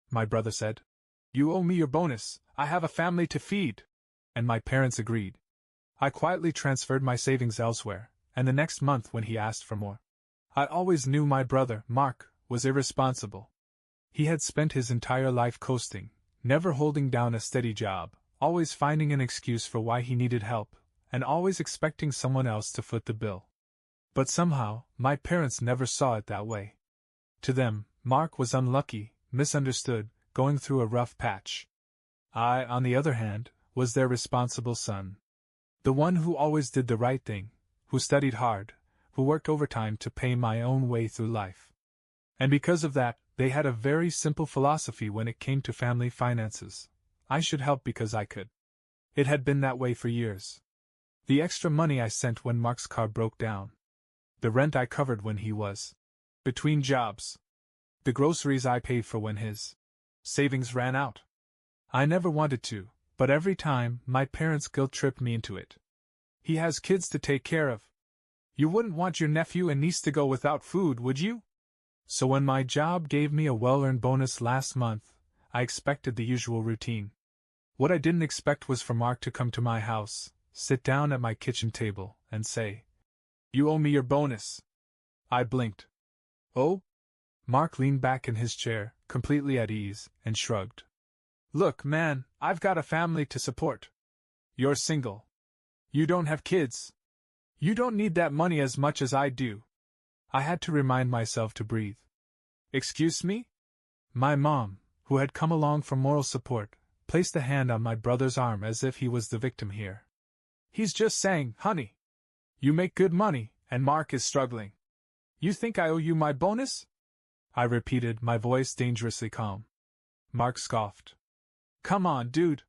my brother said. You owe me your bonus, I have a family to feed. And my parents agreed. I quietly transferred my savings elsewhere, and the next month when he asked for more, I always knew my brother, Mark, was irresponsible. He had spent his entire life coasting, never holding down a steady job, always finding an excuse for why he needed help, and always expecting someone else to foot the bill. But somehow, my parents never saw it that way. To them, Mark was unlucky, misunderstood, going through a rough patch. I, on the other hand, was their responsible son. The one who always did the right thing, who studied hard, who worked overtime to pay my own way through life. And because of that, they had a very simple philosophy when it came to family finances. I should help because I could. It had been that way for years. The extra money I sent when Mark's car broke down. The rent I covered when he was between jobs. The groceries I paid for when his savings ran out. I never wanted to, but every time, my parents guilt-tripped me into it. He has kids to take care of. You wouldn't want your nephew and niece to go without food, would you? So when my job gave me a well-earned bonus last month, I expected the usual routine. What I didn't expect was for Mark to come to my house, sit down at my kitchen table, and say, "You owe me your bonus." I blinked. "Oh?" Mark leaned back in his chair, completely at ease, and shrugged. "Look, man, I've got a family to support. You're single. You don't have kids. You don't need that money as much as I do." I had to remind myself to breathe. "Excuse me?" My mom, who had come along for moral support, placed a hand on my brother's arm as if he was the victim here. "He's just saying, honey. You make good money, and Mark is struggling. You think I owe you my bonus?" I repeated, my voice dangerously calm. Mark scoffed. "Come on, dude.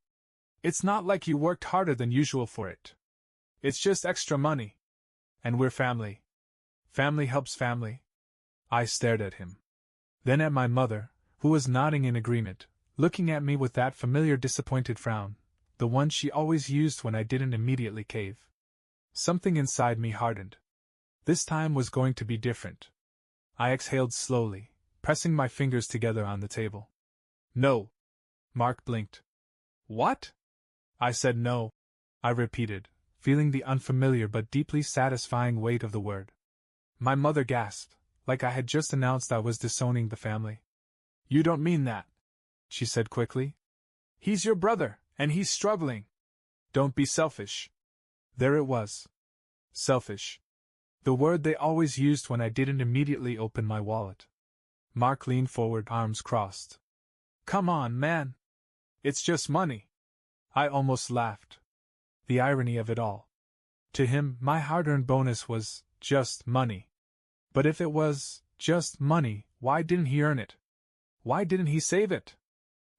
It's not like you worked harder than usual for it. It's just extra money. And we're family. Family helps family." I stared at him. Then at my mother, who was nodding in agreement, looking at me with that familiar disappointed frown, the one she always used when I didn't immediately cave. Something inside me hardened. This time was going to be different. I exhaled slowly, pressing my fingers together on the table. "No." Mark blinked. "What?" I said no. I repeated, feeling the unfamiliar but deeply satisfying weight of the word. My mother gasped, like I had just announced I was disowning the family. "You don't mean that," she said quickly. "He's your brother, and he's struggling. Don't be selfish." There it was. Selfish. The word they always used when I didn't immediately open my wallet. Mark leaned forward, arms crossed. "Come on, man. It's just money." I almost laughed. The irony of it all. To him, my hard-earned bonus was just money. But if it was just money, why didn't he earn it? Why didn't he save it?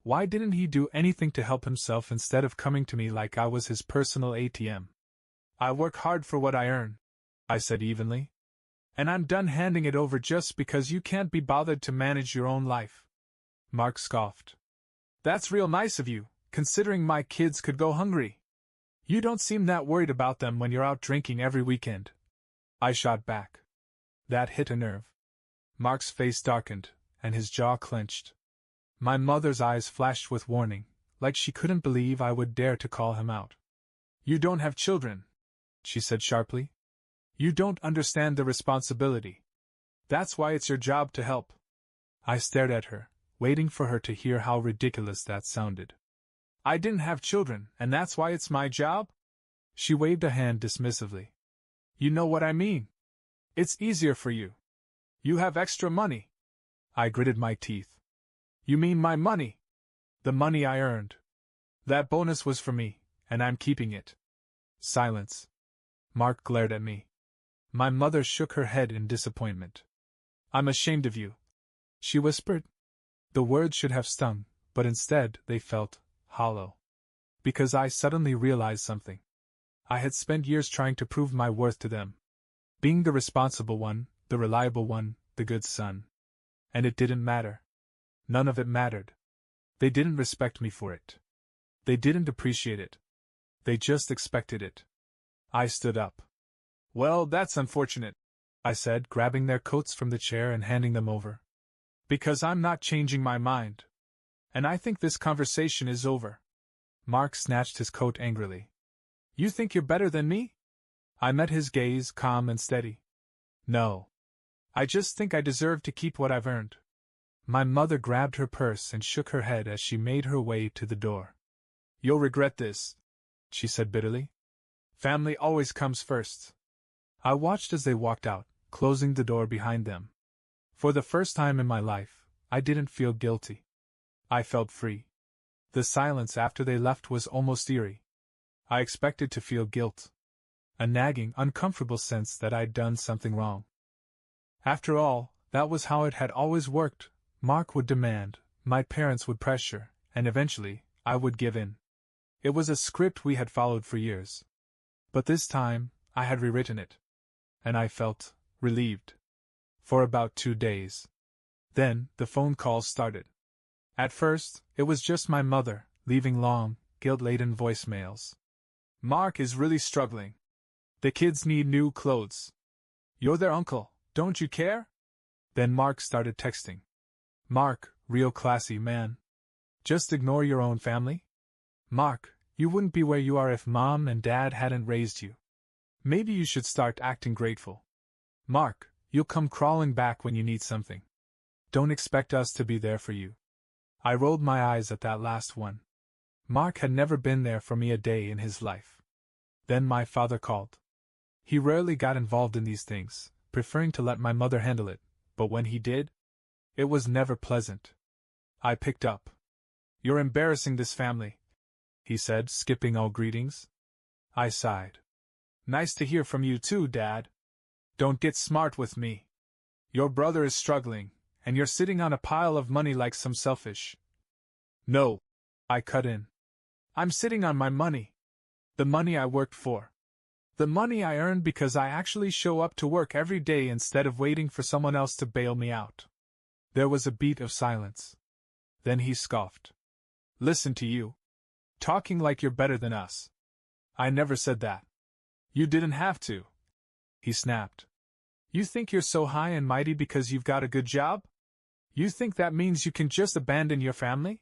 Why didn't he do anything to help himself instead of coming to me like I was his personal ATM? "I work hard for what I earn," I said evenly. "And I'm done handing it over just because you can't be bothered to manage your own life." Mark scoffed. "That's real nice of you, considering my kids could go hungry. You don't seem that worried about them when you're out drinking every weekend." I shot back. That hit a nerve. Mark's face darkened, and his jaw clenched. My mother's eyes flashed with warning, like she couldn't believe I would dare to call him out. "You don't have children," she said sharply. "You don't understand the responsibility. That's why it's your job to help." I stared at her, waiting for her to hear how ridiculous that sounded. "I didn't have children, and that's why it's my job?" She waved a hand dismissively. "You know what I mean. It's easier for you. You have extra money." I gritted my teeth. "You mean my money? The money I earned. That bonus was for me, and I'm keeping it." Silence. Mark glared at me. My mother shook her head in disappointment. "I'm ashamed of you," she whispered. The words should have stung, but instead they felt hollow. Because I suddenly realized something. I had spent years trying to prove my worth to them. Being the responsible one, the reliable one, the good son. And it didn't matter. None of it mattered. They didn't respect me for it. They didn't appreciate it. They just expected it. I stood up. "Well, that's unfortunate," I said, grabbing their coats from the chair and handing them over. "Because I'm not changing my mind. And I think this conversation is over. Mark snatched his coat angrily. You think you're better than me? I met his gaze, calm and steady. No. I just think I deserve to keep what I've earned. My mother grabbed her purse and shook her head as she made her way to the door. You'll regret this, she said bitterly. Family always comes first. I watched as they walked out, closing the door behind them. For the first time in my life, I didn't feel guilty. I felt free. The silence after they left was almost eerie. I expected to feel guilt. A nagging, uncomfortable sense that I'd done something wrong. After all, that was how it had always worked. Mark would demand, my parents would pressure, and eventually, I would give in. It was a script we had followed for years. But this time, I had rewritten it. And I felt relieved. For about 2 days. Then, the phone calls started. At first, it was just my mother, leaving long, guilt-laden voicemails. Mark is really struggling. The kids need new clothes. You're their uncle, don't you care? Then Mark started texting. Mark, real classy man. Just ignore your own family? Mark, you wouldn't be where you are if mom and dad hadn't raised you. Maybe you should start acting grateful. Mark, you'll come crawling back when you need something. Don't expect us to be there for you. I rolled my eyes at that last one. Mark had never been there for me a day in his life. Then my father called. He rarely got involved in these things, preferring to let my mother handle it, but when he did, it was never pleasant. I picked up. You're embarrassing this family, he said, skipping all greetings. I sighed. Nice to hear from you too, Dad. Don't get smart with me. Your brother is struggling, and you're sitting on a pile of money like some selfish. No, I cut in. I'm sitting on my money. The money I worked for. The money I earned because I actually show up to work every day instead of waiting for someone else to bail me out. There was a beat of silence. Then he scoffed. Listen to you. Talking like you're better than us. I never said that. You didn't have to. He snapped. You think you're so high and mighty because you've got a good job? You think that means you can just abandon your family?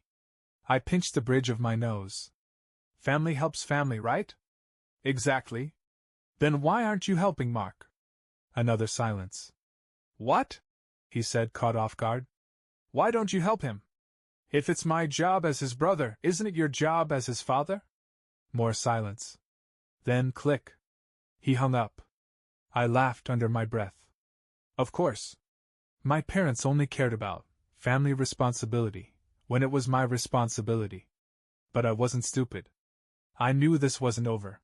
I pinched the bridge of my nose. Family helps family, right? Exactly. Then why aren't you helping Mark? Another silence. What? He said, caught off guard. Why don't you help him? If it's my job as his brother, isn't it your job as his father? More silence. Then click. He hung up. I laughed under my breath. Of course. My parents only cared about family responsibility when it was my responsibility. But I wasn't stupid. I knew this wasn't over.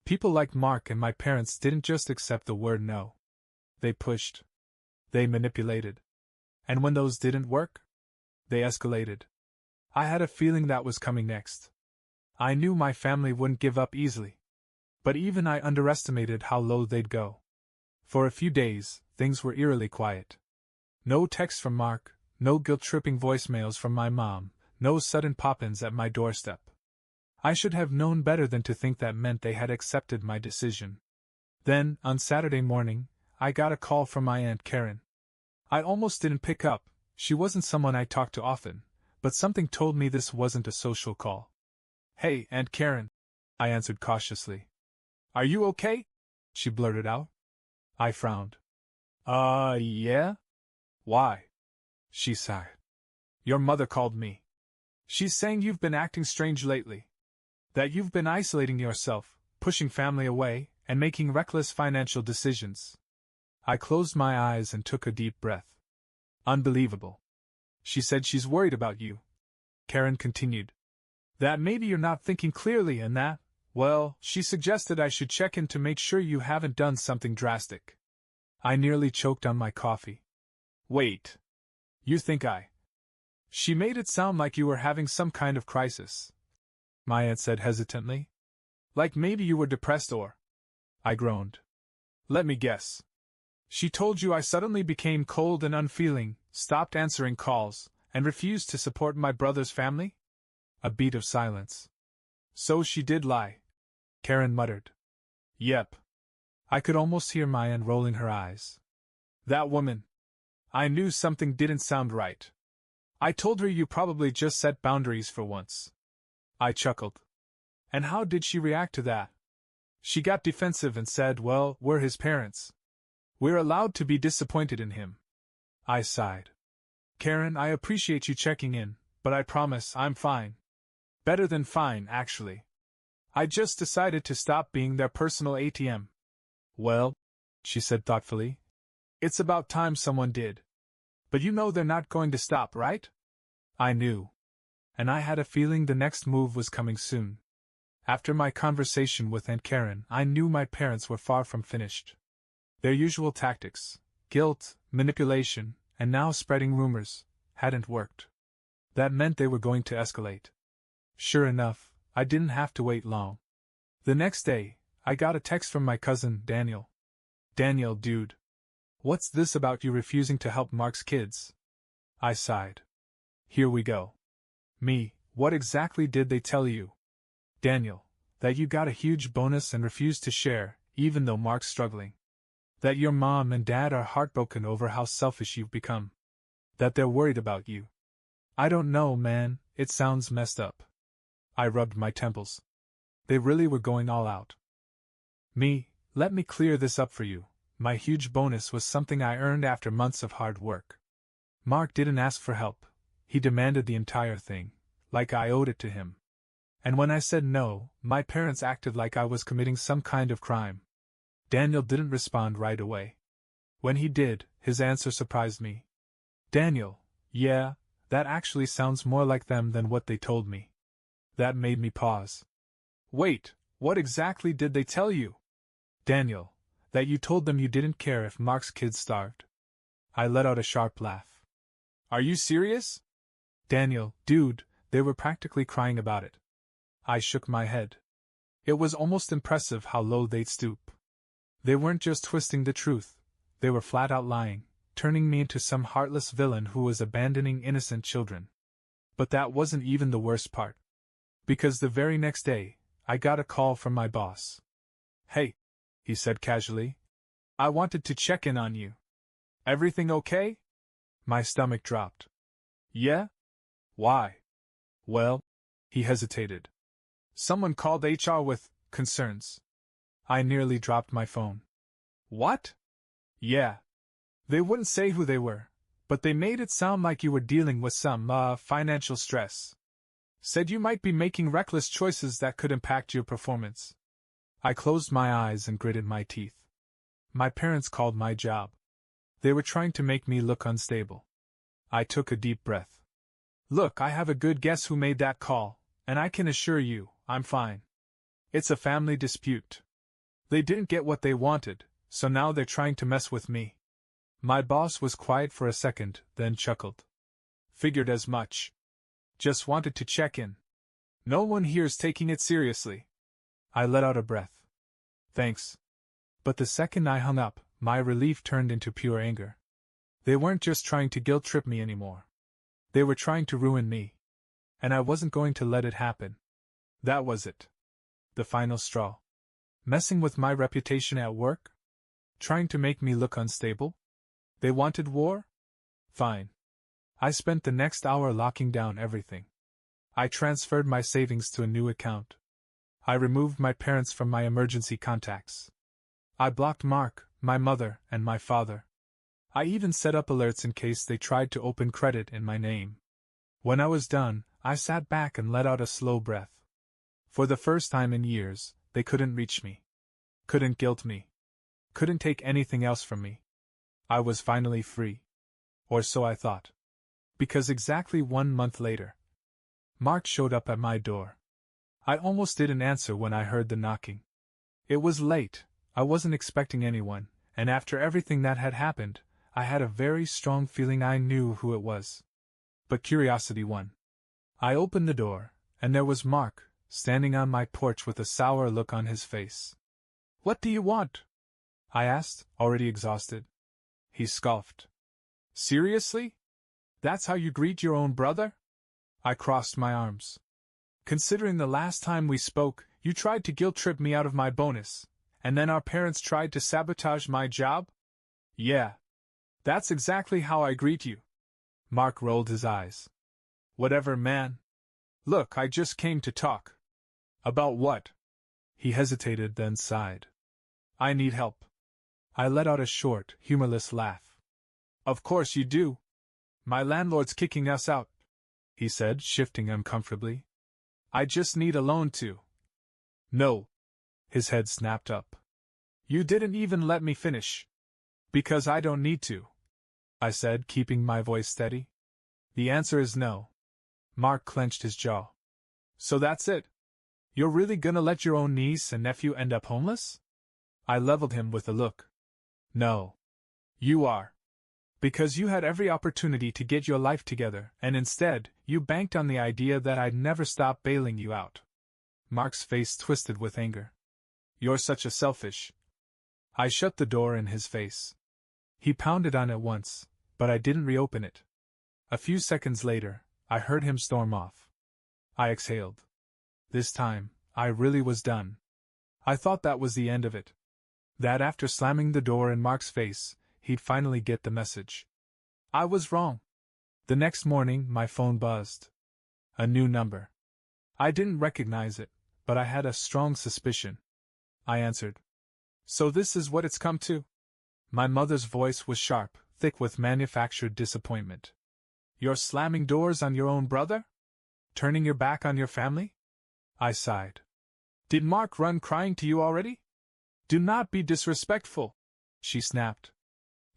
People like Mark and my parents didn't just accept the word no. They pushed. They manipulated. And when those didn't work, they escalated. I had a feeling that was coming next. I knew my family wouldn't give up easily. But even I underestimated how low they'd go. For a few days, things were eerily quiet. No texts from Mark, no guilt-tripping voicemails from my mom, no sudden pop-ins at my doorstep. I should have known better than to think that meant they had accepted my decision. Then, on Saturday morning, I got a call from my Aunt Karen. I almost didn't pick up. She wasn't someone I talked to often, but something told me this wasn't a social call. Hey, Aunt Karen, I answered cautiously. Are you okay? She blurted out. I frowned. Yeah? Why? She sighed. Your mother called me. She's saying you've been acting strange lately. That you've been isolating yourself, pushing family away, and making reckless financial decisions. I closed my eyes and took a deep breath. Unbelievable. She said she's worried about you. Karen continued. That maybe you're not thinking clearly and that, well, she suggested I should check in to make sure you haven't done something drastic. I nearly choked on my coffee. Wait. You think I... She made it sound like you were having some kind of crisis. My aunt said hesitantly. Like maybe you were depressed or... I groaned. Let me guess. She told you I suddenly became cold and unfeeling, stopped answering calls, and refused to support my brother's family? A beat of silence. So she did lie, Karen muttered. Yep. I could almost hear my aunt rolling her eyes. That woman. I knew something didn't sound right. I told her you probably just set boundaries for once. I chuckled. And how did she react to that? She got defensive and said, well, we're his parents. We're allowed to be disappointed in him. I sighed. Karen, I appreciate you checking in, but I promise I'm fine. Better than fine, actually. I just decided to stop being their personal ATM. Well, she said thoughtfully, it's about time someone did. But you know they're not going to stop, right? I knew. And I had a feeling the next move was coming soon. After my conversation with Aunt Karen, I knew my parents were far from finished. Their usual tactics, guilt, manipulation, and now spreading rumors, hadn't worked. That meant they were going to escalate. Sure enough, I didn't have to wait long. The next day, I got a text from my cousin, Daniel. Daniel, dude. What's this about you refusing to help Mark's kids? I sighed. Here we go. Me, what exactly did they tell you? Daniel, that you got a huge bonus and refused to share, even though Mark's struggling. That your mom and dad are heartbroken over how selfish you've become. That they're worried about you. I don't know, man, it sounds messed up. I rubbed my temples. They really were going all out. Me, let me clear this up for you. My huge bonus was something I earned after months of hard work. Mark didn't ask for help. He demanded the entire thing, like I owed it to him. And when I said no, my parents acted like I was committing some kind of crime. Daniel didn't respond right away. When he did, his answer surprised me. Daniel, yeah, that actually sounds more like them than what they told me. That made me pause. Wait, what exactly did they tell you? Daniel, that you told them you didn't care if Mark's kids starved. I let out a sharp laugh. Are you serious? Daniel, dude, they were practically crying about it. I shook my head. It was almost impressive how low they'd stoop. They weren't just twisting the truth, they were flat out lying, turning me into some heartless villain who was abandoning innocent children. But that wasn't even the worst part. Because the very next day, I got a call from my boss. Hey, he said casually. I wanted to check in on you. Everything okay? My stomach dropped. Yeah? Why? Well, he hesitated. Someone called HR with concerns. I nearly dropped my phone. What? Yeah. They wouldn't say who they were, but they made it sound like you were dealing with some, financial stress. Said you might be making reckless choices that could impact your performance. I closed my eyes and gritted my teeth. My parents called my job. They were trying to make me look unstable. I took a deep breath. Look, I have a good guess who made that call, and I can assure you, I'm fine. It's a family dispute. They didn't get what they wanted, so now they're trying to mess with me. My boss was quiet for a second, then chuckled. Figured as much. Just wanted to check in. No one here's taking it seriously. I let out a breath. Thanks. But the second I hung up, my relief turned into pure anger. They weren't just trying to guilt-trip me anymore. They were trying to ruin me. And I wasn't going to let it happen. That was it. The final straw. Messing with my reputation at work? Trying to make me look unstable? They wanted war? Fine. I spent the next hour locking down everything. I transferred my savings to a new account. I removed my parents from my emergency contacts. I blocked Mark, my mother, and my father. I even set up alerts in case they tried to open credit in my name. When I was done, I sat back and let out a slow breath. For the first time in years, they couldn't reach me. Couldn't guilt me. Couldn't take anything else from me. I was finally free. Or so I thought. Because exactly 1 month later, Mark showed up at my door. I almost didn't answer when I heard the knocking. It was late, I wasn't expecting anyone, and after everything that had happened, I had a very strong feeling I knew who it was. But curiosity won. I opened the door, and there was Mark, standing on my porch with a sour look on his face. What do you want? I asked, already exhausted. He scoffed. Seriously? That's how you greet your own brother? I crossed my arms. Considering the last time we spoke, you tried to guilt-trip me out of my bonus, and then our parents tried to sabotage my job? Yeah. That's exactly how I greet you. Mark rolled his eyes. Whatever, man. Look, I just came to talk. About what? He hesitated, then sighed. I need help. I let out a short, humorless laugh. Of course you do. My landlord's kicking us out, he said, shifting uncomfortably. I just need a loan to. No. His head snapped up. You didn't even let me finish. Because I don't need to, I said, keeping my voice steady. The answer is no. Mark clenched his jaw. So that's it? You're really gonna let your own niece and nephew end up homeless? I leveled him with a look. No. You are. Because you had every opportunity to get your life together, and instead, you banked on the idea that I'd never stop bailing you out. Mark's face twisted with anger. You're such a selfish. I shut the door in his face. He pounded on it once, but I didn't reopen it. A few seconds later, I heard him storm off. I exhaled. This time, I really was done. I thought that was the end of it. That after slamming the door in Mark's face, he'd finally get the message. I was wrong. The next morning, my phone buzzed. A new number. I didn't recognize it, but I had a strong suspicion. I answered. So this is what it's come to? My mother's voice was sharp, thick with manufactured disappointment. You're slamming doors on your own brother? Turning your back on your family? I sighed. Did Mark run crying to you already? Do not be disrespectful, she snapped.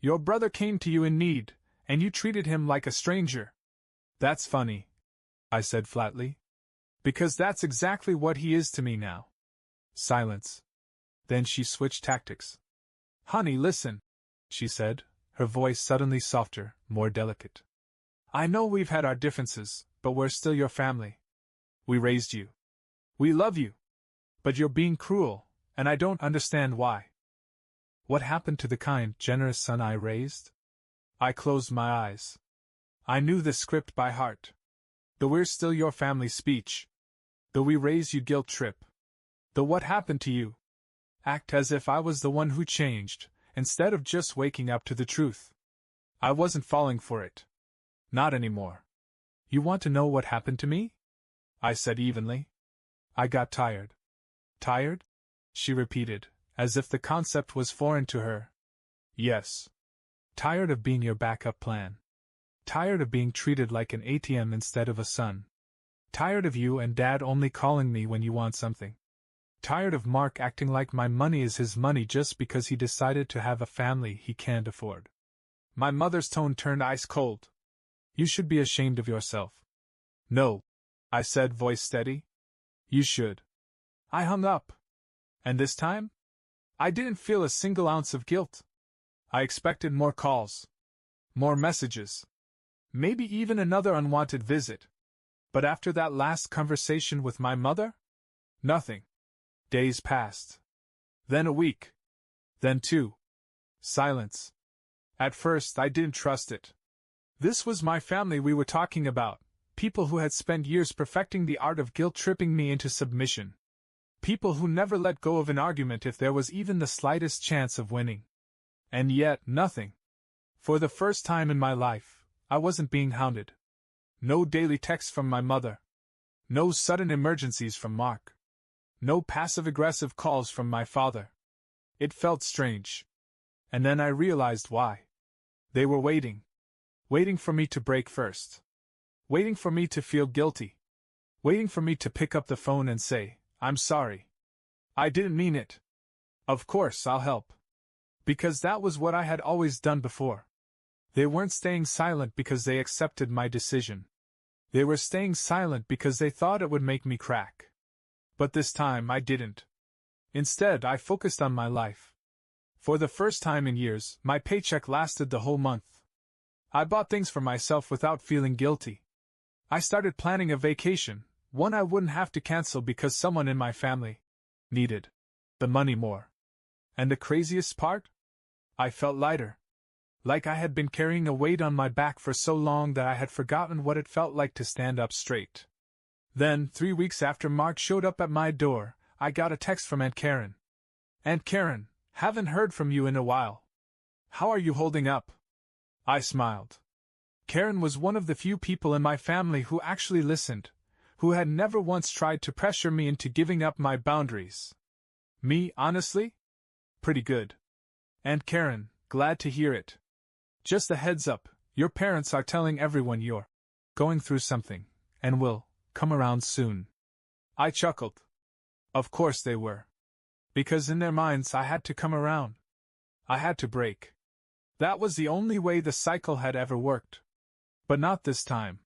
Your brother came to you in need, and you treated him like a stranger. That's funny, I said flatly. Because that's exactly what he is to me now. Silence. Then she switched tactics. Honey, listen, she said, her voice suddenly softer, more delicate. I know we've had our differences, but we're still your family. We raised you. We love you. But you're being cruel, and I don't understand why. What happened to the kind, generous son I raised? I closed my eyes. I knew the script by heart. The "we're still your family" speech. The "we raised you" guilt trip. The "what happened to you" act as if I was the one who changed, instead of just waking up to the truth. I wasn't falling for it. Not anymore. You want to know what happened to me? I said evenly. I got tired. Tired? She repeated, as if the concept was foreign to her. Yes. Tired of being your backup plan. Tired of being treated like an ATM instead of a son. Tired of you and Dad only calling me when you want something. Tired of Mark acting like my money is his money just because he decided to have a family he can't afford. My mother's tone turned ice cold. You should be ashamed of yourself. No, I said, voice steady. You should. I hung up. And this time? I didn't feel a single ounce of guilt. I expected more calls. More messages. Maybe even another unwanted visit. But after that last conversation with my mother? Nothing. Days passed. Then a week. Then 2. Silence. At first I didn't trust it. This was my family we were talking about, people who had spent years perfecting the art of guilt-tripping me into submission. People who never let go of an argument if there was even the slightest chance of winning. And yet, nothing. For the first time in my life, I wasn't being hounded. No daily texts from my mother. No sudden emergencies from Mark. No passive-aggressive calls from my father. It felt strange. And then I realized why. They were waiting. Waiting for me to break first. Waiting for me to feel guilty. Waiting for me to pick up the phone and say, I'm sorry. I didn't mean it. Of course I'll help. Because that was what I had always done before. They weren't staying silent because they accepted my decision. They were staying silent because they thought it would make me crack. But this time I didn't. Instead, I focused on my life. For the first time in years, my paycheck lasted the whole month. I bought things for myself without feeling guilty. I started planning a vacation, one I wouldn't have to cancel because someone in my family needed the money more. And the craziest part? I felt lighter. Like I had been carrying a weight on my back for so long that I had forgotten what it felt like to stand up straight. Then, 3 weeks after Mark showed up at my door, I got a text from Aunt Karen. Aunt Karen, haven't heard from you in a while. How are you holding up? I smiled. Karen was one of the few people in my family who actually listened, who had never once tried to pressure me into giving up my boundaries. Me, honestly? Pretty good. Aunt Karen, glad to hear it. Just a heads up, your parents are telling everyone you're going through something, and will come around soon. I chuckled. Of course they were. Because in their minds I had to come around. I had to break. That was the only way the cycle had ever worked. But not this time.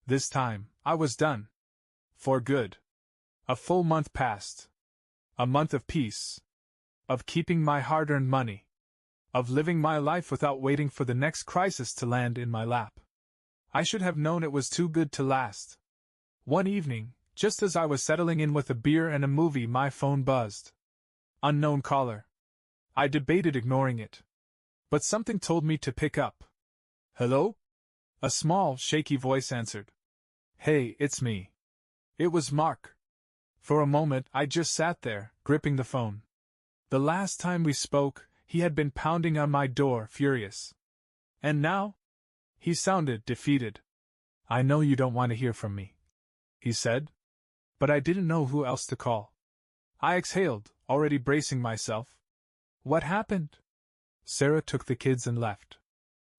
This time, I was done. For good. A full month passed. A month of peace. Of keeping my hard-earned money. Of living my life without waiting for the next crisis to land in my lap. I should have known it was too good to last. One evening, just as I was settling in with a beer and a movie, my phone buzzed. Unknown caller. I debated ignoring it. But something told me to pick up. Hello? A small, shaky voice answered. Hey, it's me. It was Mark. For a moment, I just sat there, gripping the phone. The last time we spoke, he had been pounding on my door, furious. And now? He sounded defeated. I know you don't want to hear from me, he said. But I didn't know who else to call. I exhaled, already bracing myself. What happened? Sarah took the kids and left.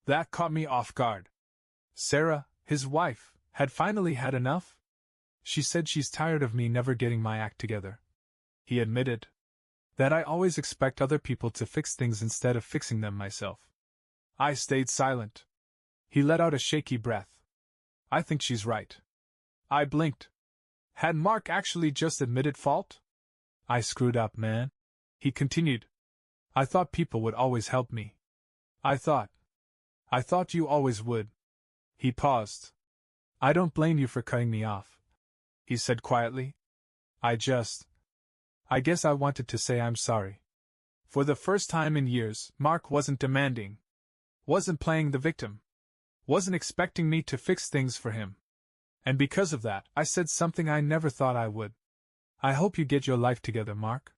That caught me off guard. Sarah, his wife, had finally had enough? She said she's tired of me never getting my act together. He admitted. That I always expect other people to fix things instead of fixing them myself. I stayed silent. He let out a shaky breath. I think she's right. I blinked. Had Mark actually just admitted fault? I screwed up, man. He continued. I thought people would always help me. I thought you always would. He paused. I don't blame you for cutting me off, he said quietly. I guess I wanted to say I'm sorry. For the first time in years, Mark wasn't demanding. Wasn't playing the victim. Wasn't expecting me to fix things for him. And because of that, I said something I never thought I would. I hope you get your life together, Mark.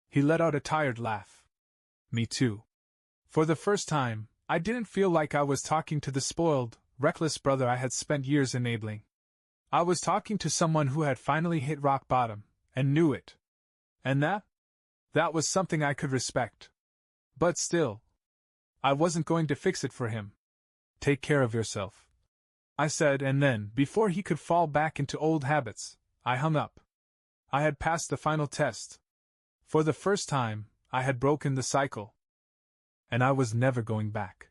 He let out a tired laugh. Me too. For the first time, I didn't feel like I was talking to the spoiled, reckless brother I had spent years enabling. I was talking to someone who had finally hit rock bottom, and knew it. And that was something I could respect. But still, I wasn't going to fix it for him. Take care of yourself, I said, and then, before he could fall back into old habits, I hung up. I had passed the final test. For the first time, I had broken the cycle. And I was never going back.